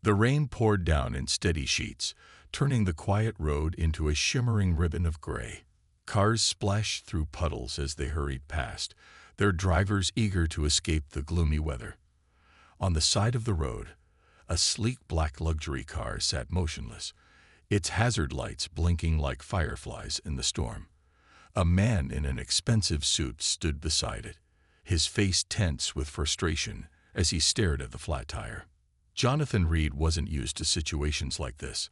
The rain poured down in steady sheets, turning the quiet road into a shimmering ribbon of gray. Cars splashed through puddles as they hurried past, their drivers eager to escape the gloomy weather. On the side of the road, a sleek black luxury car sat motionless, its hazard lights blinking like fireflies in the storm. A man in an expensive suit stood beside it, his face tense with frustration as he stared at the flat tire. Jonathan Reed wasn't used to situations like this.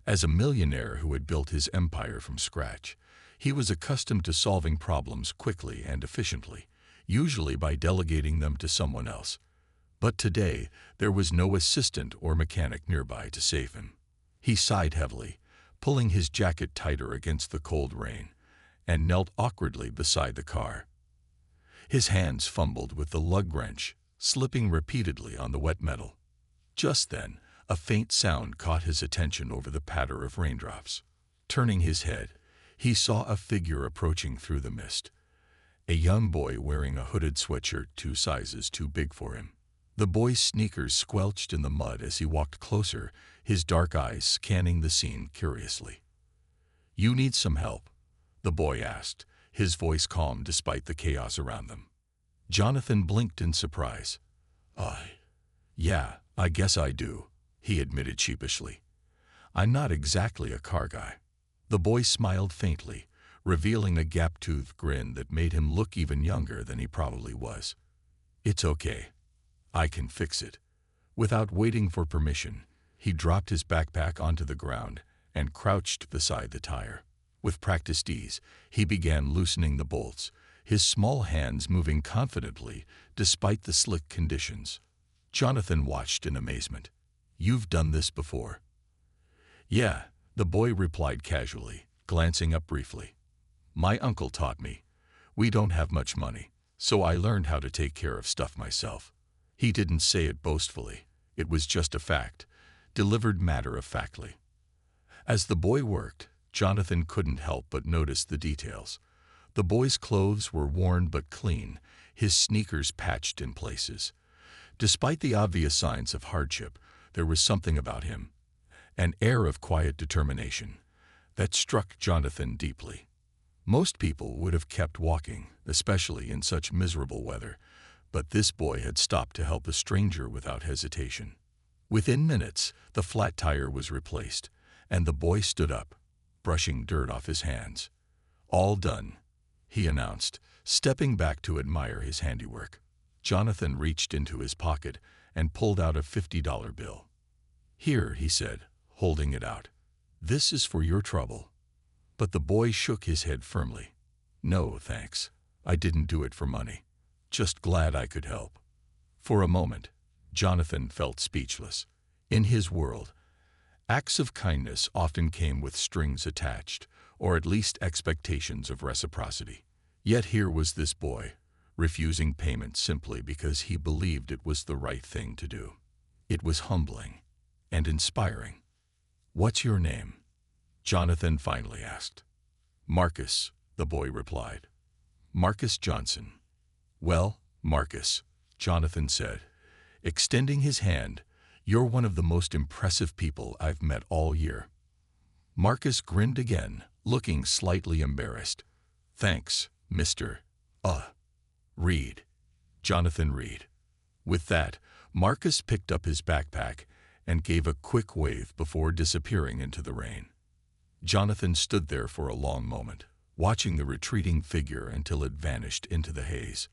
As a millionaire who had built his empire from scratch, he was accustomed to solving problems quickly and efficiently, usually by delegating them to someone else. But today, there was no assistant or mechanic nearby to save him. He sighed heavily, pulling his jacket tighter against the cold rain, and knelt awkwardly beside the car. His hands fumbled with the lug wrench, slipping repeatedly on the wet metal. Just then, a faint sound caught his attention over the patter of raindrops. Turning his head, he saw a figure approaching through the mist. A young boy wearing a hooded sweatshirt 2 sizes too big for him. The boy's sneakers squelched in the mud as he walked closer, his dark eyes scanning the scene curiously. "You need some help?" the boy asked, his voice calm despite the chaos around them. Jonathan blinked in surprise. Yeah, I guess I do," he admitted sheepishly. "I'm not exactly a car guy." The boy smiled faintly, revealing a gap-toothed grin that made him look even younger than he probably was. "It's okay. I can fix it." Without waiting for permission, he dropped his backpack onto the ground and crouched beside the tire. With practiced ease, he began loosening the bolts, his small hands moving confidently despite the slick conditions. Jonathan watched in amazement. "You've done this before?" "Yeah," the boy replied casually, glancing up briefly. "My uncle taught me. We don't have much money, so I learned how to take care of stuff myself." He didn't say it boastfully. It was just a fact, delivered matter-of-factly. As the boy worked, Jonathan couldn't help but notice the details. The boy's clothes were worn but clean, his sneakers patched in places. Despite the obvious signs of hardship, there was something about him, an air of quiet determination, that struck Jonathan deeply. Most people would have kept walking, especially in such miserable weather, but this boy had stopped to help a stranger without hesitation. Within minutes, the flat tire was replaced, and the boy stood up, brushing dirt off his hands. "All done," he announced, stepping back to admire his handiwork. Jonathan reached into his pocket and pulled out a $50 bill. "Here," he said, holding it out. "This is for your trouble." But the boy shook his head firmly. "No, thanks. I didn't do it for money. Just glad I could help." For a moment, Jonathan felt speechless. In his world, acts of kindness often came with strings attached, or at least expectations of reciprocity. Yet here was this boy, refusing payment simply because he believed it was the right thing to do. It was humbling and inspiring. "What's your name?" Jonathan finally asked. "Marcus," the boy replied. "Marcus Johnson." "Well, Marcus," Jonathan said, extending his hand, "you're one of the most impressive people I've met all year." Marcus grinned again, looking slightly embarrassed. "Thanks, Mr. Reed. Jonathan Reed." With that, Marcus picked up his backpack and gave a quick wave before disappearing into the rain. Jonathan stood there for a long moment, watching the retreating figure until it vanished into the haze.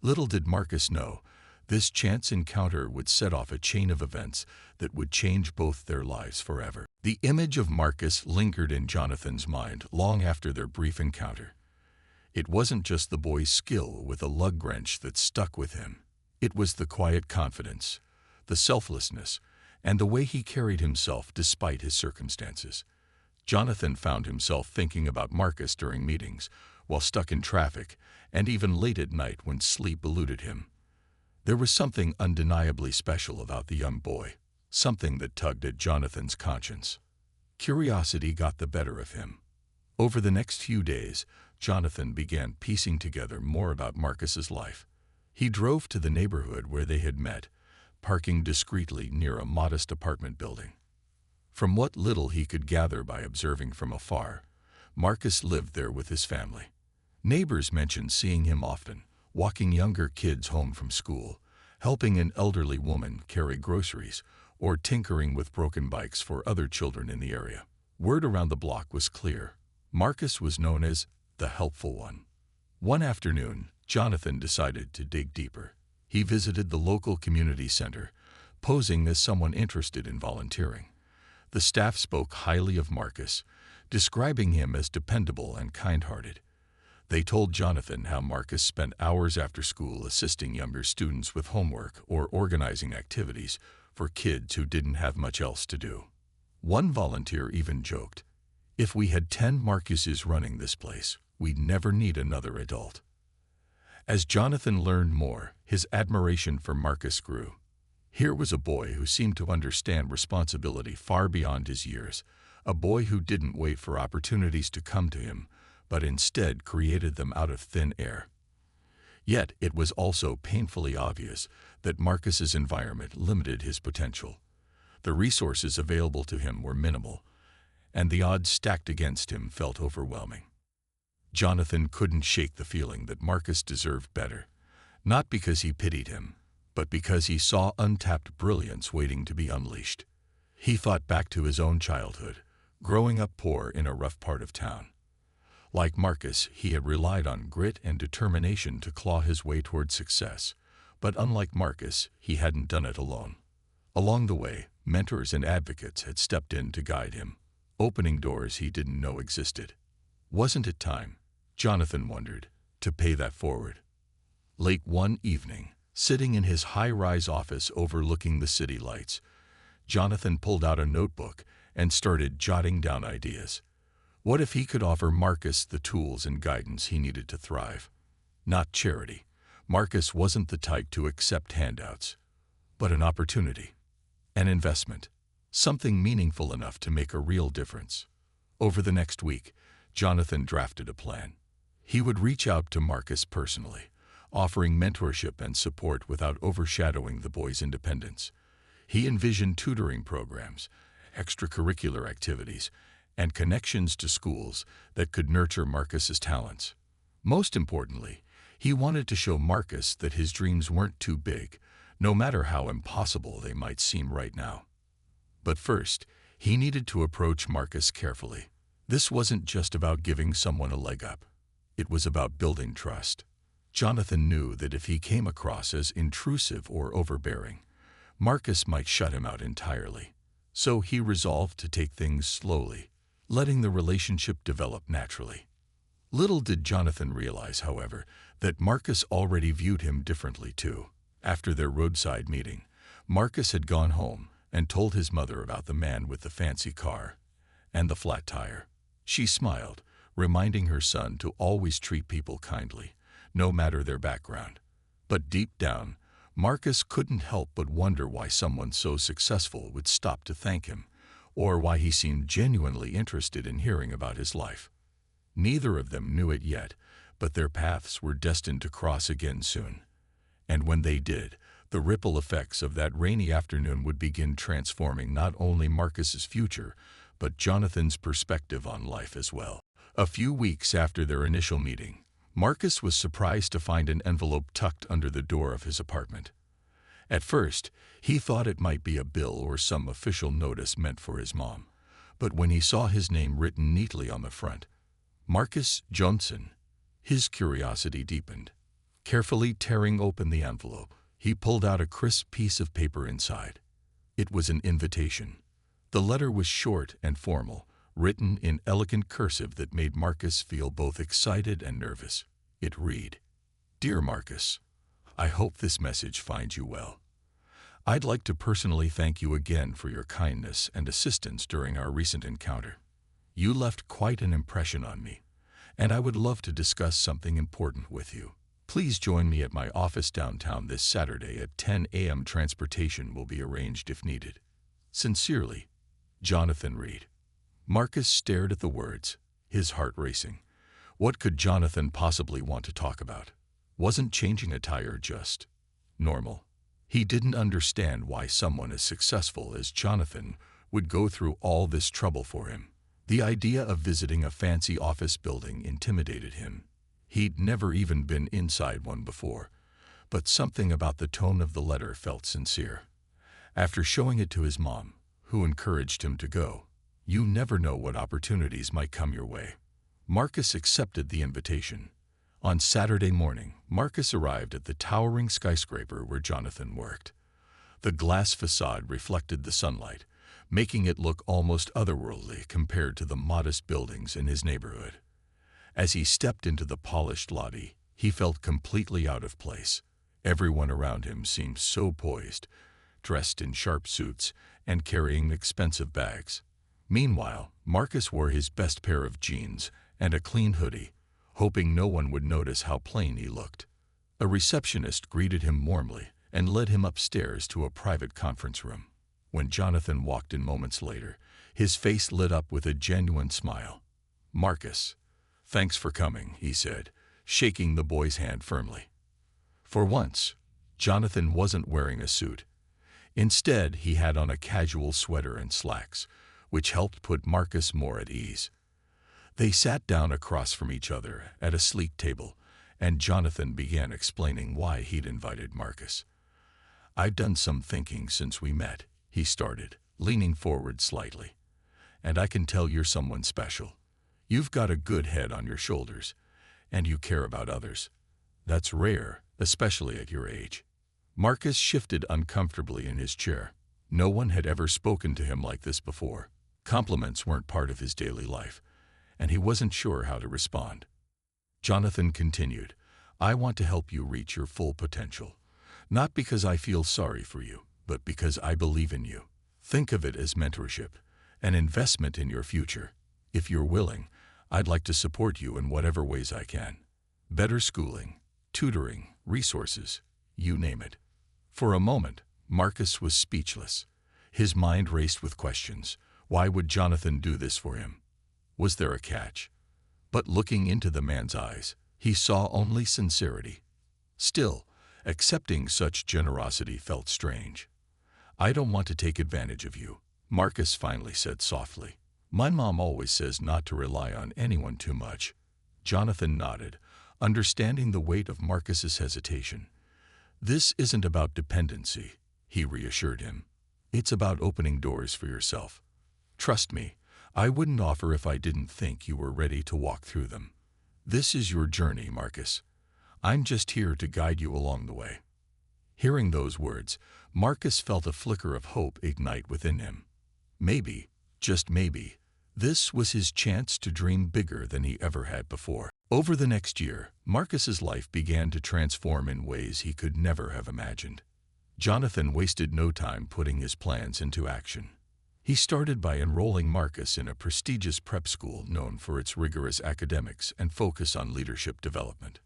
Little did Marcus know, this chance encounter would set off a chain of events that would change both their lives forever. The image of Marcus lingered in Jonathan's mind long after their brief encounter. It wasn't just the boy's skill with a lug wrench that stuck with him. It was the quiet confidence, the selflessness, and the way he carried himself despite his circumstances. Jonathan found himself thinking about Marcus during meetings, while stuck in traffic, and even late at night when sleep eluded him. There was something undeniably special about the young boy, something that tugged at Jonathan's conscience. Curiosity got the better of him. Over the next few days, Jonathan began piecing together more about Marcus's life. He drove to the neighborhood where they had met, parking discreetly near a modest apartment building. From what little he could gather by observing from afar, Marcus lived there with his family. Neighbors mentioned seeing him often, walking younger kids home from school, helping an elderly woman carry groceries, or tinkering with broken bikes for other children in the area. Word around the block was clear. Marcus was known as the helpful one. One afternoon, Jonathan decided to dig deeper. He visited the local community center, posing as someone interested in volunteering. The staff spoke highly of Marcus, describing him as dependable and kind-hearted. They told Jonathan how Marcus spent hours after school assisting younger students with homework or organizing activities for kids who didn't have much else to do. One volunteer even joked, "If we had 10 Marcuses running this place, we'd never need another adult." As Jonathan learned more, his admiration for Marcus grew. Here was a boy who seemed to understand responsibility far beyond his years, a boy who didn't wait for opportunities to come to him, but instead created them out of thin air. Yet it was also painfully obvious that Marcus's environment limited his potential. The resources available to him were minimal, and the odds stacked against him felt overwhelming. Jonathan couldn't shake the feeling that Marcus deserved better, not because he pitied him, but because he saw untapped brilliance waiting to be unleashed. He thought back to his own childhood, growing up poor in a rough part of town. Like Marcus, he had relied on grit and determination to claw his way toward success, but unlike Marcus, he hadn't done it alone. Along the way, mentors and advocates had stepped in to guide him, opening doors he didn't know existed. Wasn't it time, Jonathan wondered, to pay that forward? Late one evening, sitting in his high-rise office overlooking the city lights, Jonathan pulled out a notebook and started jotting down ideas. What if he could offer Marcus the tools and guidance he needed to thrive? Not charity. Marcus wasn't the type to accept handouts, but an opportunity, an investment, something meaningful enough to make a real difference. Over the next week, Jonathan drafted a plan. He would reach out to Marcus personally, offering mentorship and support without overshadowing the boy's independence. He envisioned tutoring programs, extracurricular activities, and connections to schools that could nurture Marcus's talents. Most importantly, he wanted to show Marcus that his dreams weren't too big, no matter how impossible they might seem right now. But first, he needed to approach Marcus carefully. This wasn't just about giving someone a leg up. It was about building trust. Jonathan knew that if he came across as intrusive or overbearing, Marcus might shut him out entirely. So he resolved to take things slowly, letting the relationship develop naturally. Little did Jonathan realize, however, that Marcus already viewed him differently too. After their roadside meeting, Marcus had gone home and told his mother about the man with the fancy car and the flat tire. She smiled, reminding her son to always treat people kindly, no matter their background. But deep down, Marcus couldn't help but wonder why someone so successful would stop to thank him, or why he seemed genuinely interested in hearing about his life. Neither of them knew it yet, but their paths were destined to cross again soon. And when they did, the ripple effects of that rainy afternoon would begin transforming not only Marcus's future, but Jonathan's perspective on life as well. A few weeks after their initial meeting, Marcus was surprised to find an envelope tucked under the door of his apartment. At first, he thought it might be a bill or some official notice meant for his mom, but when he saw his name written neatly on the front, Marcus Johnson, his curiosity deepened. Carefully tearing open the envelope, he pulled out a crisp piece of paper inside. It was an invitation. The letter was short and formal, written in elegant cursive that made Marcus feel both excited and nervous. It read, "Dear Marcus, I hope this message finds you well. I'd like to personally thank you again for your kindness and assistance during our recent encounter. You left quite an impression on me, and I would love to discuss something important with you. Please join me at my office downtown this Saturday at 10 a.m. Transportation will be arranged if needed. Sincerely, Jonathan Reed." Marcus stared at the words, his heart racing. What could Jonathan possibly want to talk about? Wasn't changing a tire just normal? He didn't understand why someone as successful as Jonathan would go through all this trouble for him. The idea of visiting a fancy office building intimidated him. He'd never even been inside one before, but something about the tone of the letter felt sincere. After showing it to his mom, who encouraged him to go, "You never know what opportunities might come your way," Marcus accepted the invitation. On Saturday morning, Marcus arrived at the towering skyscraper where Jonathan worked. The glass facade reflected the sunlight, making it look almost otherworldly compared to the modest buildings in his neighborhood. As he stepped into the polished lobby, he felt completely out of place. Everyone around him seemed so poised, dressed in sharp suits and carrying expensive bags. Meanwhile, Marcus wore his best pair of jeans and a clean hoodie, hoping no one would notice how plain he looked. A receptionist greeted him warmly and led him upstairs to a private conference room. When Jonathan walked in moments later, his face lit up with a genuine smile. "Marcus, thanks for coming," he said, shaking the boy's hand firmly. For once, Jonathan wasn't wearing a suit. Instead, he had on a casual sweater and slacks, which helped put Marcus more at ease. They sat down across from each other at a sleek table, and Jonathan began explaining why he'd invited Marcus. "I've done some thinking since we met," he started, leaning forward slightly. "And I can tell you're someone special. You've got a good head on your shoulders, and you care about others. That's rare, especially at your age." Marcus shifted uncomfortably in his chair. No one had ever spoken to him like this before. Compliments weren't part of his daily life, and he wasn't sure how to respond. Jonathan continued, "I want to help you reach your full potential. Not because I feel sorry for you, but because I believe in you. Think of it as mentorship, an investment in your future. If you're willing, I'd like to support you in whatever ways I can. Better schooling, tutoring, resources, you name it." For a moment, Marcus was speechless. His mind raced with questions. Why would Jonathan do this for him? Was there a catch? But looking into the man's eyes, he saw only sincerity. Still, accepting such generosity felt strange. "I don't want to take advantage of you," Marcus finally said softly. "My mom always says not to rely on anyone too much." Jonathan nodded, understanding the weight of Marcus's hesitation. "This isn't about dependency," he reassured him. "It's about opening doors for yourself. Trust me, I wouldn't offer if I didn't think you were ready to walk through them. This is your journey, Marcus. I'm just here to guide you along the way." Hearing those words, Marcus felt a flicker of hope ignite within him. Maybe, just maybe, this was his chance to dream bigger than he ever had before. Over the next year, Marcus's life began to transform in ways he could never have imagined. Jonathan wasted no time putting his plans into action. He started by enrolling Marcus in a prestigious prep school known for its rigorous academics and focus on leadership development.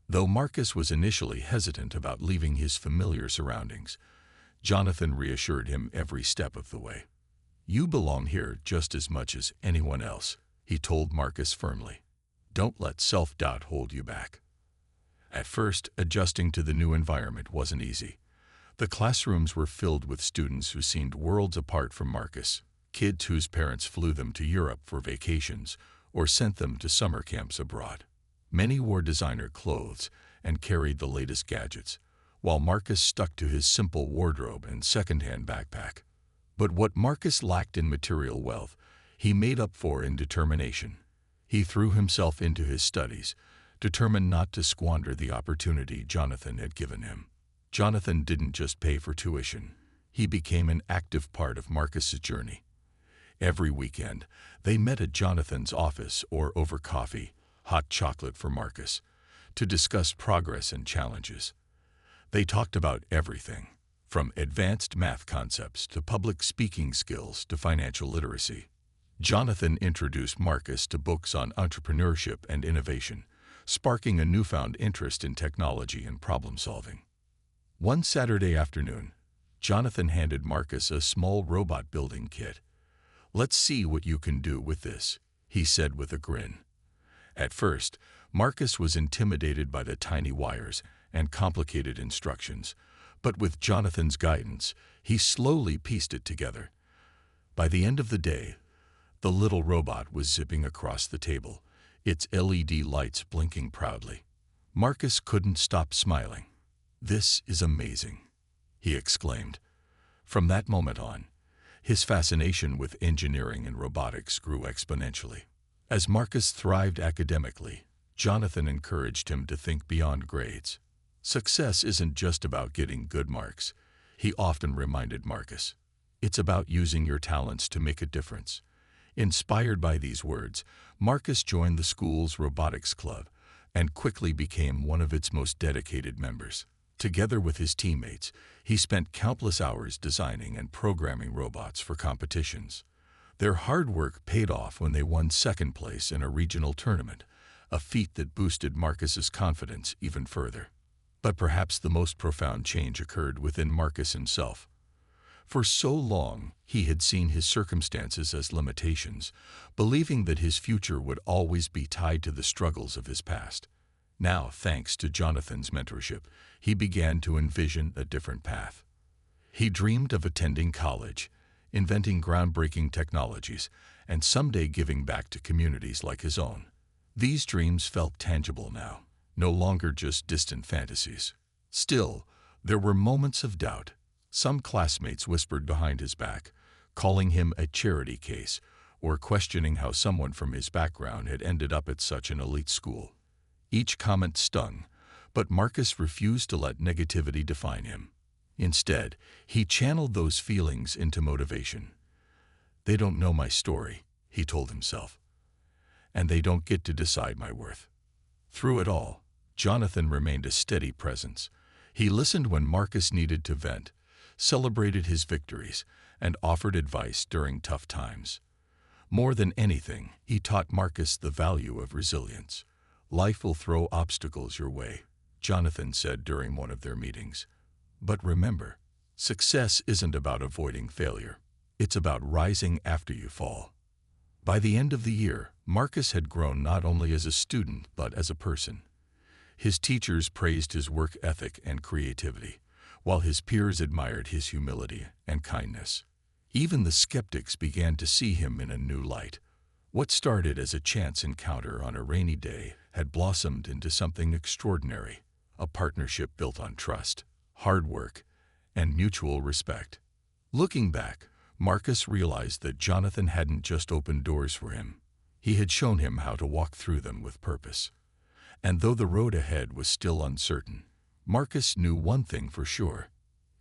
Though Marcus was initially hesitant about leaving his familiar surroundings, Jonathan reassured him every step of the way. "You belong here just as much as anyone else," he told Marcus firmly. "Don't let self-doubt hold you back." At first, adjusting to the new environment wasn't easy. The classrooms were filled with students who seemed worlds apart from Marcus, kids whose parents flew them to Europe for vacations or sent them to summer camps abroad. Many wore designer clothes and carried the latest gadgets, while Marcus stuck to his simple wardrobe and second-hand backpack. But what Marcus lacked in material wealth, he made up for in determination. He threw himself into his studies, determined not to squander the opportunity Jonathan had given him. Jonathan didn't just pay for tuition. He became an active part of Marcus's journey. Every weekend, they met at Jonathan's office or over coffee, hot chocolate for Marcus, to discuss progress and challenges. They talked about everything, from advanced math concepts to public speaking skills to financial literacy. Jonathan introduced Marcus to books on entrepreneurship and innovation, sparking a newfound interest in technology and problem-solving. One Saturday afternoon, Jonathan handed Marcus a small robot building kit. "Let's see what you can do with this," he said with a grin. At first, Marcus was intimidated by the tiny wires and complicated instructions, But with Jonathan's guidance, he slowly pieced it together. By the end of the day, the little robot was zipping across the table, its LED lights blinking proudly. Marcus couldn't stop smiling. "This is amazing," he exclaimed. From that moment on, his fascination with engineering and robotics grew exponentially. As Marcus thrived academically, Jonathan encouraged him to think beyond grades. "Success isn't just about getting good marks," he often reminded Marcus. "It's about using your talents to make a difference." Inspired by these words, Marcus joined the school's robotics club and quickly became one of its most dedicated members. Together with his teammates, he spent countless hours designing and programming robots for competitions. Their hard work paid off when they won second place in a regional tournament, a feat that boosted Marcus's confidence even further. But perhaps the most profound change occurred within Marcus himself. For so long, he had seen his circumstances as limitations, believing that his future would always be tied to the struggles of his past. Now, thanks to Jonathan's mentorship, he began to envision a different path. He dreamed of attending college, inventing groundbreaking technologies, and someday giving back to communities like his own. These dreams felt tangible now, no longer just distant fantasies. Still, there were moments of doubt. Some classmates whispered behind his back, calling him a charity case, or questioning how someone from his background had ended up at such an elite school. Each comment stung, but Marcus refused to let negativity define him. Instead, he channeled those feelings into motivation. "They don't know my story," he told himself, "and they don't get to decide my worth." Through it all, Jonathan remained a steady presence. He listened when Marcus needed to vent, celebrated his victories, and offered advice during tough times. More than anything, he taught Marcus the value of resilience. "Life will throw obstacles your way," Jonathan said during one of their meetings. "But remember, success isn't about avoiding failure. It's about rising after you fall." By the end of the year, Marcus had grown not only as a student but as a person. His teachers praised his work ethic and creativity, while his peers admired his humility and kindness. Even the skeptics began to see him in a new light. What started as a chance encounter on a rainy day had blossomed into something extraordinary, a partnership built on trust, hard work, and mutual respect. Looking back, Marcus realized that Jonathan hadn't just opened doors for him. He had shown him how to walk through them with purpose. And though the road ahead was still uncertain, Marcus knew one thing for sure.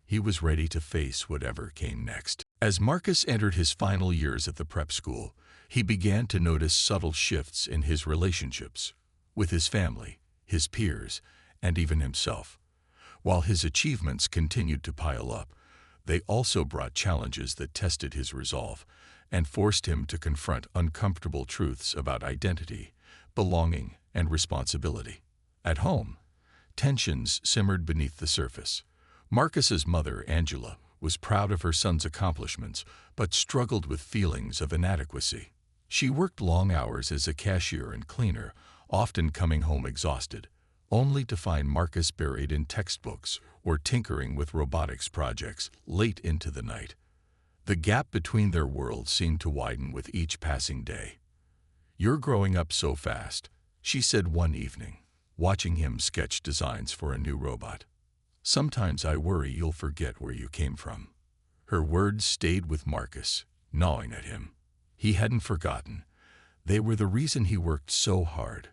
He was ready to face whatever came next. As Marcus entered his final years at the prep school, he began to notice subtle shifts in his relationships with his family, his peers, and even himself. While his achievements continued to pile up, they also brought challenges that tested his resolve and forced him to confront uncomfortable truths about identity, belonging, and responsibility. At home, tensions simmered beneath the surface. Marcus's mother, Angela, was proud of her son's accomplishments, but struggled with feelings of inadequacy. She worked long hours as a cashier and cleaner, often coming home exhausted, only to find Marcus buried in textbooks or tinkering with robotics projects late into the night. The gap between their worlds seemed to widen with each passing day. "You're growing up so fast," she said one evening, watching him sketch designs for a new robot. "Sometimes I worry you'll forget where you came from." Her words stayed with Marcus, gnawing at him. He hadn't forgotten. They were the reason he worked so hard.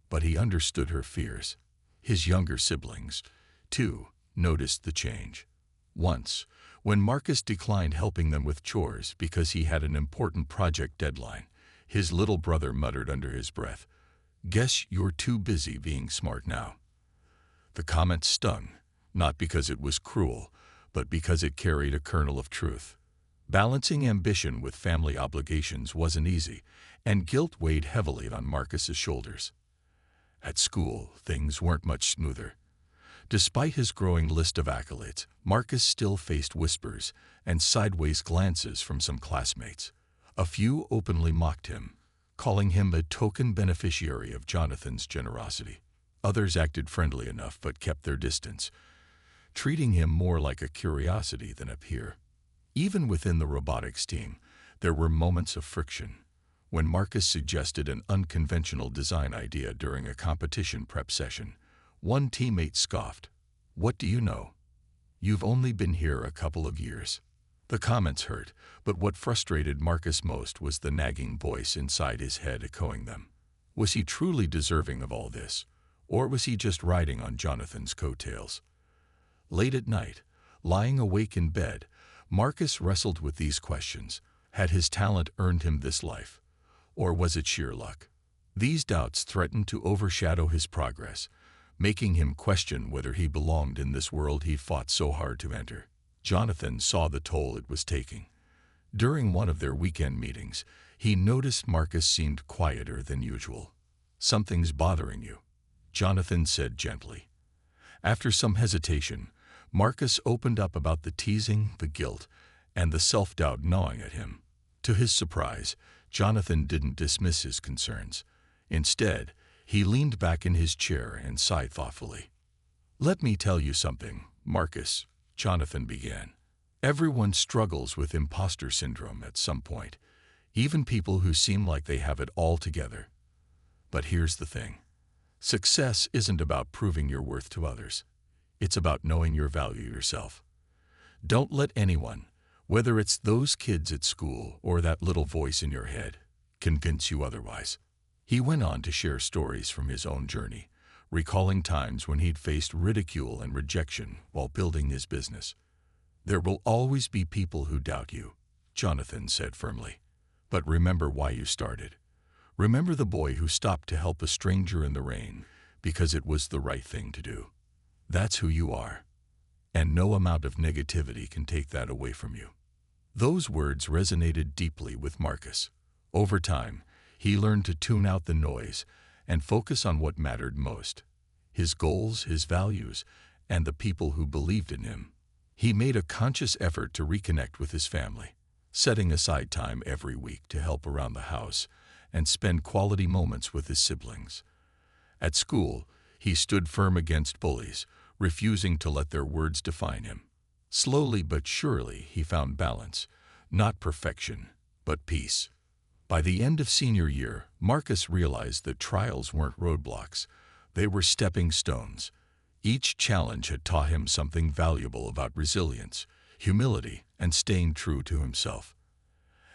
But he understood her fears. His younger siblings, too, noticed the change. Once, when Marcus declined helping them with chores because he had an important project deadline, his little brother muttered under his breath, "Guess you're too busy being smart now." The comment stung, not because it was cruel, but because it carried a kernel of truth. Balancing ambition with family obligations wasn't easy, and guilt weighed heavily on Marcus's shoulders. At school, things weren't much smoother. Despite his growing list of accolades, Marcus still faced whispers and sideways glances from some classmates. A few openly mocked him, calling him a token beneficiary of Jonathan's generosity. Others acted friendly enough but kept their distance, treating him more like a curiosity than a peer. Even within the robotics team, there were moments of friction. When Marcus suggested an unconventional design idea during a competition prep session, one teammate scoffed, "What do you know? You've only been here a couple of years." The comments hurt, but what frustrated Marcus most was the nagging voice inside his head echoing them. Was he truly deserving of all this, or was he just riding on Jonathan's coattails? Late at night, lying awake in bed, Marcus wrestled with these questions. Had his talent earned him this life, or was it sheer luck? These doubts threatened to overshadow his progress, making him question whether he belonged in this world he fought so hard to enter. Jonathan saw the toll it was taking. During one of their weekend meetings, he noticed Marcus seemed quieter than usual. "Something's bothering you," Jonathan said gently. After some hesitation, Marcus opened up about the teasing, the guilt, and the self-doubt gnawing at him. To his surprise, Jonathan didn't dismiss his concerns. Instead, he leaned back in his chair and sighed thoughtfully. "Let me tell you something, Marcus," Jonathan began. "Everyone struggles with imposter syndrome at some point, even people who seem like they have it all together. But here's the thing. Success isn't about proving your worth to others. It's about knowing your value yourself. Don't let anyone, whether it's those kids at school or that little voice in your head, convince you otherwise." He went on to share stories from his own journey, recalling times when he'd faced ridicule and rejection while building his business. "There will always be people who doubt you," Jonathan said firmly. "But remember why you started. Remember the boy who stopped to help a stranger in the rain because it was the right thing to do. That's who you are, and no amount of negativity can take that away from you." Those words resonated deeply with Marcus. Over time, he learned to tune out the noise and focus on what mattered most: his goals, his values, and the people who believed in him. He made a conscious effort to reconnect with his family, setting aside time every week to help around the house and spend quality moments with his siblings. At school, he stood firm against bullies, refusing to let their words define him. Slowly but surely, he found balance, not perfection, but peace. By the end of senior year, Marcus realized that trials weren't roadblocks. They were stepping stones. Each challenge had taught him something valuable about resilience, humility, and staying true to himself.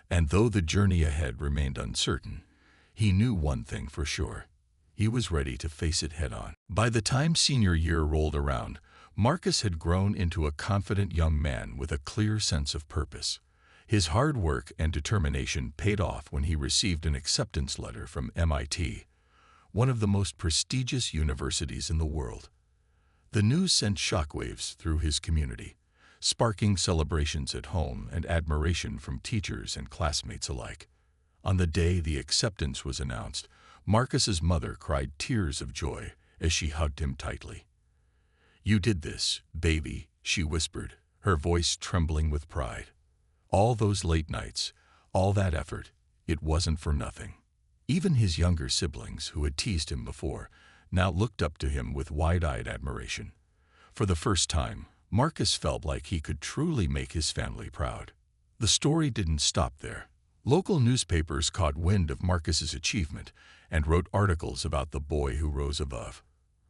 And though the journey ahead remained uncertain, he knew one thing for sure: he was ready to face it head-on. By the time senior year rolled around, Marcus had grown into a confident young man with a clear sense of purpose. His hard work and determination paid off when he received an acceptance letter from MIT, one of the most prestigious universities in the world. The news sent shockwaves through his community, sparking celebrations at home and admiration from teachers and classmates alike. On the day the acceptance was announced, Marcus's mother cried tears of joy as she hugged him tightly. "You did this, baby," she whispered, her voice trembling with pride. "All those late nights, all that effort, it wasn't for nothing." Even his younger siblings, who had teased him before, now looked up to him with wide-eyed admiration. For the first time, Marcus felt like he could truly make his family proud. The story didn't stop there. Local newspapers caught wind of Marcus's achievement and wrote articles about the boy who rose above.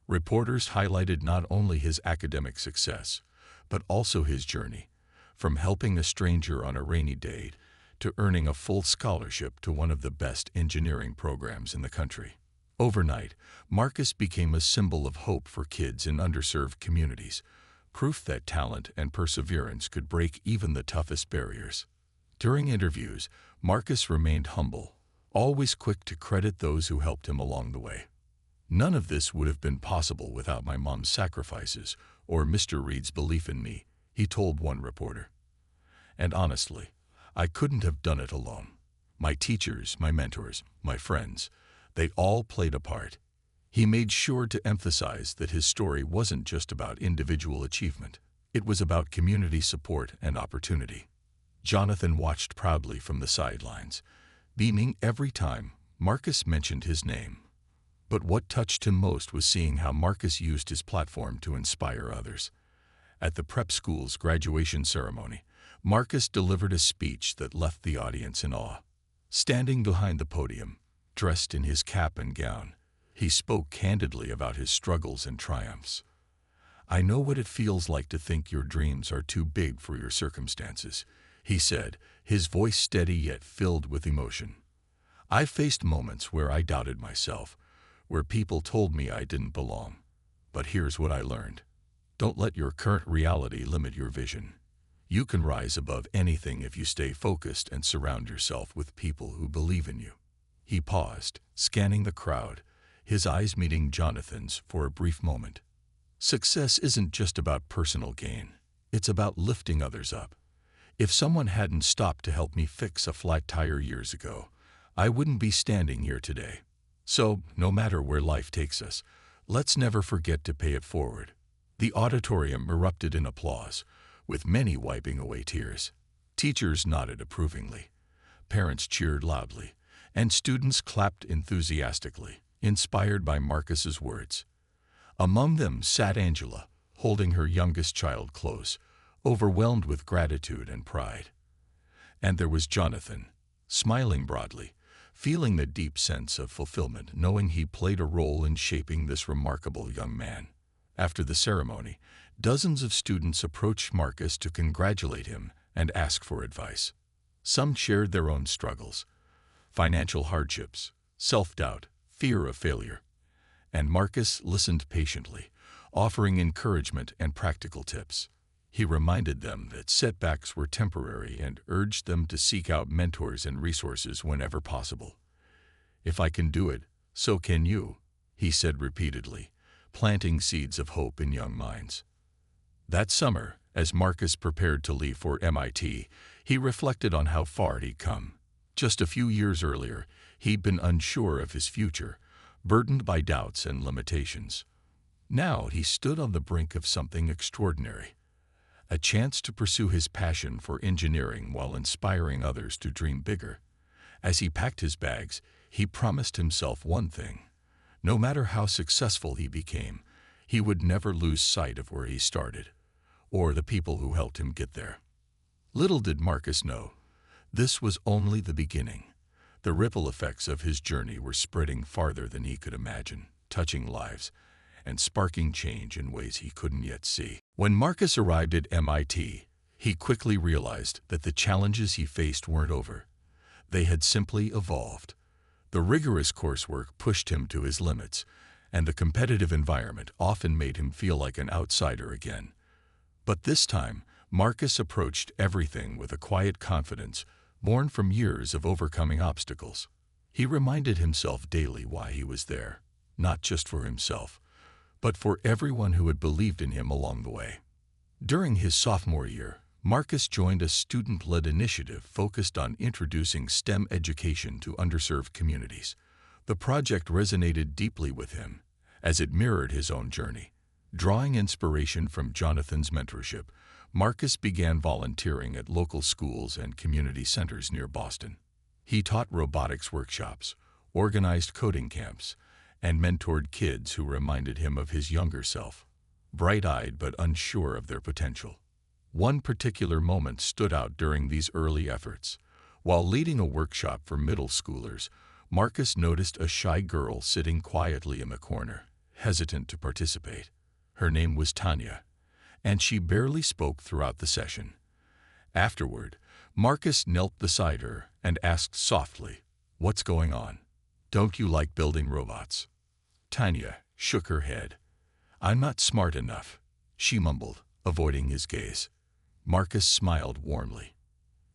Reporters highlighted not only his academic success, but also his journey, from helping a stranger on a rainy day to earning a full scholarship to one of the best engineering programs in the country. Overnight, Marcus became a symbol of hope for kids in underserved communities, proof that talent and perseverance could break even the toughest barriers. During interviews, Marcus remained humble, always quick to credit those who helped him along the way. "None of this would have been possible without my mom's sacrifices or Mr. Reed's belief in me," he told one reporter. "And honestly, I couldn't have done it alone. My teachers, my mentors, my friends, they all played a part." He made sure to emphasize that his story wasn't just about individual achievement. It was about community support and opportunity. Jonathan watched proudly from the sidelines, beaming every time Marcus mentioned his name. But what touched him most was seeing how Marcus used his platform to inspire others. At the prep school's graduation ceremony, Marcus delivered a speech that left the audience in awe. Standing behind the podium, dressed in his cap and gown, he spoke candidly about his struggles and triumphs. "I know what it feels like to think your dreams are too big for your circumstances," he said, his voice steady yet filled with emotion. "I faced moments where I doubted myself, where people told me I didn't belong. But here's what I learned. Don't let your current reality limit your vision. You can rise above anything if you stay focused and surround yourself with people who believe in you." He paused, scanning the crowd, his eyes meeting Jonathan's for a brief moment. "Success isn't just about personal gain. It's about lifting others up. If someone hadn't stopped to help me fix a flat tire years ago, I wouldn't be standing here today. So, no matter where life takes us, let's never forget to pay it forward." The auditorium erupted in applause, with many wiping away tears. Teachers nodded approvingly, parents cheered loudly, and students clapped enthusiastically, inspired by Marcus's words. Among them sat Angela, holding her youngest child close, overwhelmed with gratitude and pride. And there was Jonathan, smiling broadly, feeling the deep sense of fulfillment knowing he played a role in shaping this remarkable young man. After the ceremony, dozens of students approached Marcus to congratulate him and ask for advice. Some shared their own struggles, financial hardships, self-doubt, fear of failure. And Marcus listened patiently, offering encouragement and practical tips. He reminded them that setbacks were temporary and urged them to seek out mentors and resources whenever possible. "If I can do it, so can you," he said repeatedly, planting seeds of hope in young minds. That summer, as Marcus prepared to leave for MIT, he reflected on how far he'd come. Just a few years earlier, he'd been unsure of his future, burdened by doubts and limitations. Now he stood on the brink of something extraordinary, a chance to pursue his passion for engineering while inspiring others to dream bigger. As he packed his bags, he promised himself one thing. No matter how successful he became, he would never lose sight of where he started, or the people who helped him get there. Little did Marcus know, this was only the beginning. The ripple effects of his journey were spreading farther than he could imagine, touching lives and sparking change in ways he couldn't yet see. When Marcus arrived at MIT, he quickly realized that the challenges he faced weren't over. They had simply evolved. The rigorous coursework pushed him to his limits, and the competitive environment often made him feel like an outsider again. But this time, Marcus approached everything with a quiet confidence born from years of overcoming obstacles. He reminded himself daily why he was there, not just for himself, but for everyone who had believed in him along the way. During his sophomore year, Marcus joined a student-led initiative focused on introducing STEM education to underserved communities. The project resonated deeply with him, as it mirrored his own journey. Drawing inspiration from Jonathan's mentorship, Marcus began volunteering at local schools and community centers near Boston. He taught robotics workshops, organized coding camps, and mentored kids who reminded him of his younger self, bright-eyed but unsure of their potential. One particular moment stood out during these early efforts. While leading a workshop for middle schoolers, Marcus noticed a shy girl sitting quietly in the corner, hesitant to participate. Her name was Tanya, and she barely spoke throughout the session. Afterward, Marcus knelt beside her and asked softly, "What's going on? Don't you like building robots?" Tanya shook her head. "I'm not smart enough," she mumbled, avoiding his gaze. Marcus smiled warmly.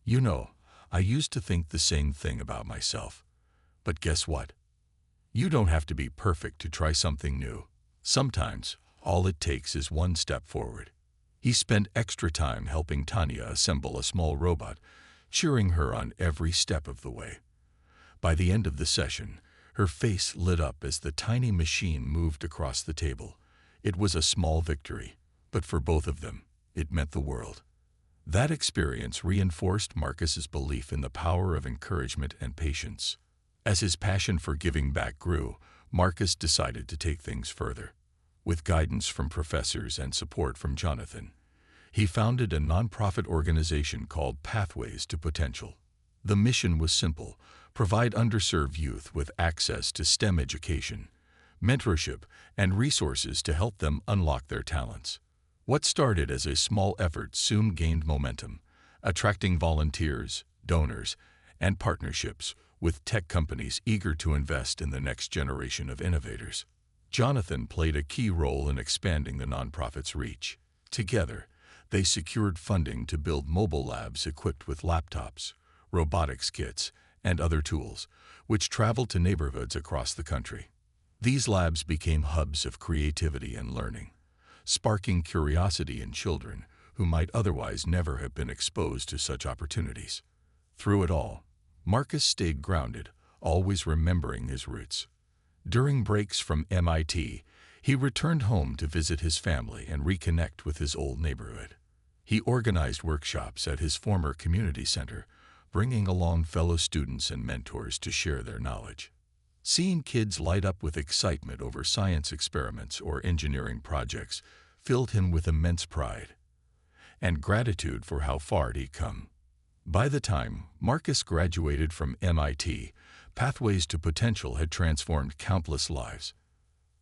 "You know, I used to think the same thing about myself. But guess what? You don't have to be perfect to try something new. Sometimes, all it takes is one step forward." He spent extra time helping Tanya assemble a small robot, cheering her on every step of the way. By the end of the session, her face lit up as the tiny machine moved across the table. It was a small victory, but for both of them, it meant the world. That experience reinforced Marcus's belief in the power of encouragement and patience. As his passion for giving back grew, Marcus decided to take things further. With guidance from professors and support from Jonathan, He founded a nonprofit organization called Pathways to Potential. The mission was simple: provide underserved youth with access to STEM education, mentorship, and resources to help them unlock their talents. What started as a small effort soon gained momentum, attracting volunteers, donors, and partnerships with tech companies eager to invest in the next generation of innovators. Jonathan played a key role in expanding the nonprofit's reach. Together, they secured funding to build mobile labs equipped with laptops, robotics kits, and other tools, which traveled to neighborhoods across the country. These labs became hubs of creativity and learning, sparking curiosity in children who might otherwise never have been exposed to such opportunities. Through it all, Marcus stayed grounded, always remembering his roots. During breaks from MIT, he returned home to visit his family and reconnect with his old neighborhood. He organized workshops at his former community center, bringing along fellow students and mentors to share their knowledge. Seeing kids light up with excitement over science experiments or engineering projects filled him with immense pride and gratitude for how far he'd come. By the time Marcus graduated from MIT, Pathways to Potential had transformed countless lives.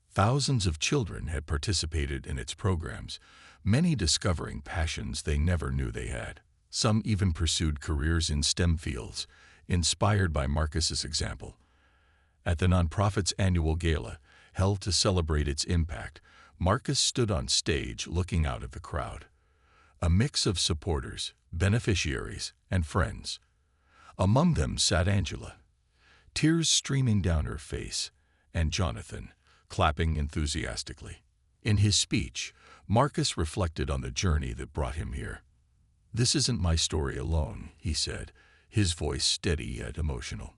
Thousands of children had participated in its programs, many discovering passions they never knew they had. Some even pursued careers in STEM fields, inspired by Marcus's example. At the nonprofit's annual gala, held to celebrate its impact, Marcus stood on stage looking out at the crowd. A mix of supporters, beneficiaries, and friends. Among them sat Angela, tears streaming down her face, and Jonathan, clapping enthusiastically. In his speech, Marcus reflected on the journey that brought him here. "This isn't my story alone," he said, his voice steady yet emotional.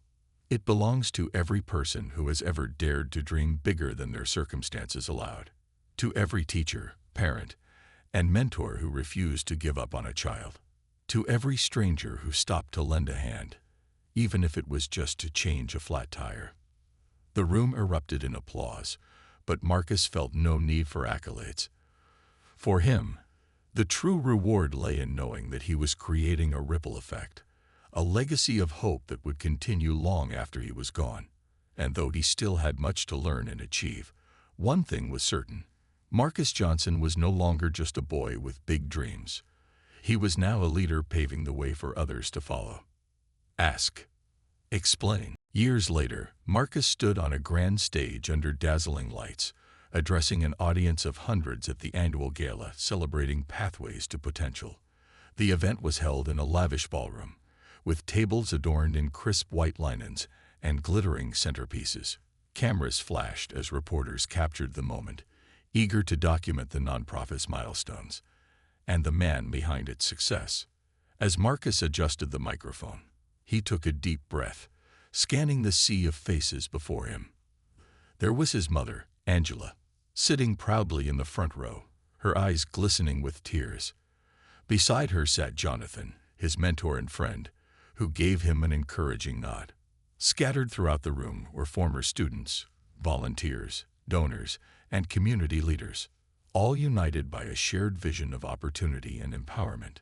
"It belongs to every person who has ever dared to dream bigger than their circumstances allowed. To every teacher, parent, and mentor who refused to give up on a child. To every stranger who stopped to lend a hand, even if it was just to change a flat tire." The room erupted in applause, but Marcus felt no need for accolades. For him, the true reward lay in knowing that he was creating a ripple effect, a legacy of hope that would continue long after he was gone. And though he still had much to learn and achieve, one thing was certain: Marcus Johnson was no longer just a boy with big dreams. He was now a leader paving the way for others to follow. Ask. Explain. Years later, Marcus stood on a grand stage under dazzling lights, addressing an audience of hundreds at the annual gala celebrating Pathways to Potential. The event was held in a lavish ballroom, with tables adorned in crisp white linens and glittering centerpieces. Cameras flashed as reporters captured the moment, eager to document the nonprofit's milestones and the man behind its success. As Marcus adjusted the microphone, he took a deep breath, scanning the sea of faces before him. There was his mother, Angela, sitting proudly in the front row, her eyes glistening with tears. Beside her sat Jonathan, his mentor and friend, who gave him an encouraging nod. Scattered throughout the room were former students, volunteers, donors, and community leaders, all united by a shared vision of opportunity and empowerment.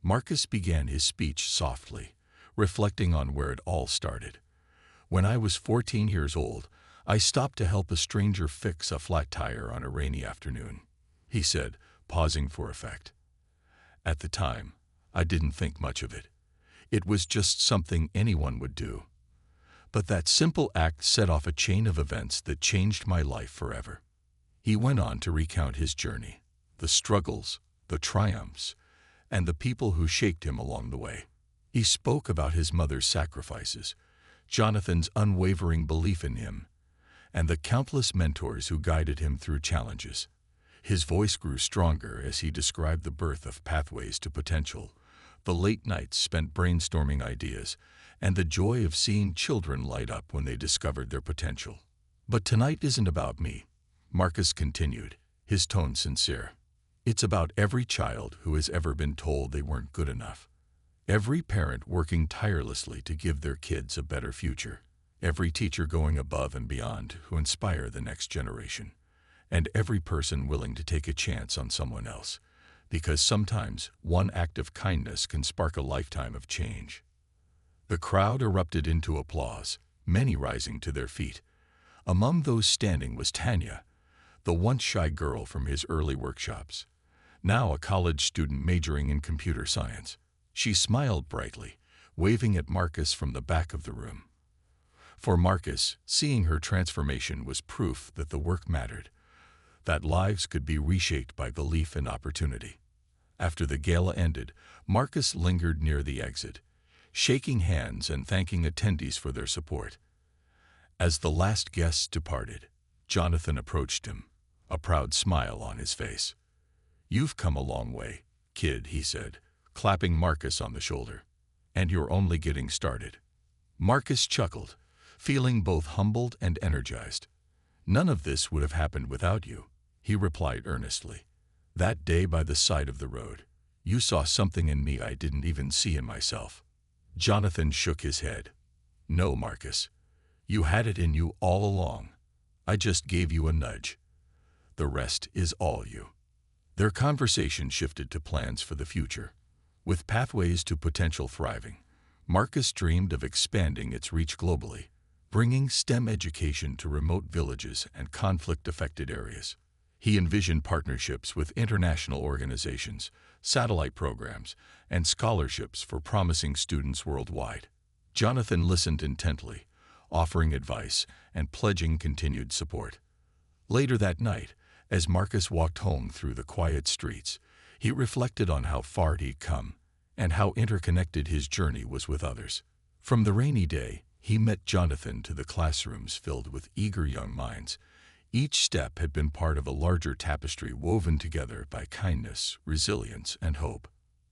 Marcus began his speech softly, reflecting on where it all started. "When I was 14 years old, I stopped to help a stranger fix a flat tire on a rainy afternoon," he said, pausing for effect. "At the time, I didn't think much of it. It was just something anyone would do. But that simple act set off a chain of events that changed my life forever." He went on to recount his journey, the struggles, the triumphs, and the people who shaped him along the way. He spoke about his mother's sacrifices, Jonathan's unwavering belief in him, and the countless mentors who guided him through challenges. His voice grew stronger as he described the birth of Pathways to Potential, the late nights spent brainstorming ideas, and the joy of seeing children light up when they discovered their potential. "But tonight isn't about me," Marcus continued, his tone sincere. "It's about every child who has ever been told they weren't good enough. Every parent working tirelessly to give their kids a better future. Every teacher going above and beyond who inspire the next generation. And every person willing to take a chance on someone else, because sometimes one act of kindness can spark a lifetime of change. The crowd erupted into applause, many rising to their feet. Among those standing was Tanya, the once shy girl from his early workshops, now a college student majoring in computer science. She smiled brightly, waving at Marcus from the back of the room. For Marcus, seeing her transformation was proof that the work mattered, that lives could be reshaped by belief and opportunity. After the gala ended, Marcus lingered near the exit, shaking hands and thanking attendees for their support. As the last guests departed, Jonathan approached him, a proud smile on his face. "You've come a long way, kid," he said, clapping Marcus on the shoulder. "And you're only getting started." Marcus chuckled, feeling both humbled and energized. "None of this would have happened without you," he replied earnestly. "That day by the side of the road, you saw something in me I didn't even see in myself." Jonathan shook his head. "No, Marcus. You had it in you all along. I just gave you a nudge. The rest is all you." Their conversation shifted to plans for the future. With pathways to potential thriving, Marcus dreamed of expanding its reach globally, bringing STEM education to remote villages and conflict-affected areas. He envisioned partnerships with international organizations, satellite programs, and scholarships for promising students worldwide. Jonathan listened intently, offering advice and pledging continued support. Later that night, as Marcus walked home through the quiet streets, he reflected on how far he'd come and how interconnected his journey was with others. From the rainy day, he met Jonathan to the classrooms filled with eager young minds. Each step had been part of a larger tapestry woven together by kindness, resilience, and hope.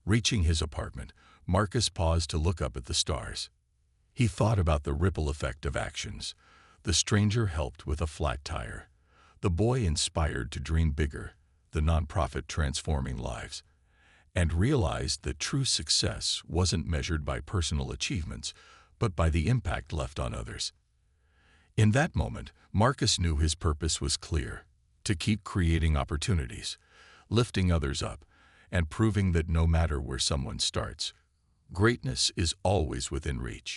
Reaching his apartment, Marcus paused to look up at the stars. He thought about the ripple effect of actions. The stranger helped with a flat tire. The boy inspired to dream bigger, the nonprofit transforming lives, and realized that true success wasn't measured by personal achievements, but by the impact left on others. In that moment, Marcus knew his purpose was clear: to keep creating opportunities, lifting others up, and proving that no matter where someone starts, greatness is always within reach.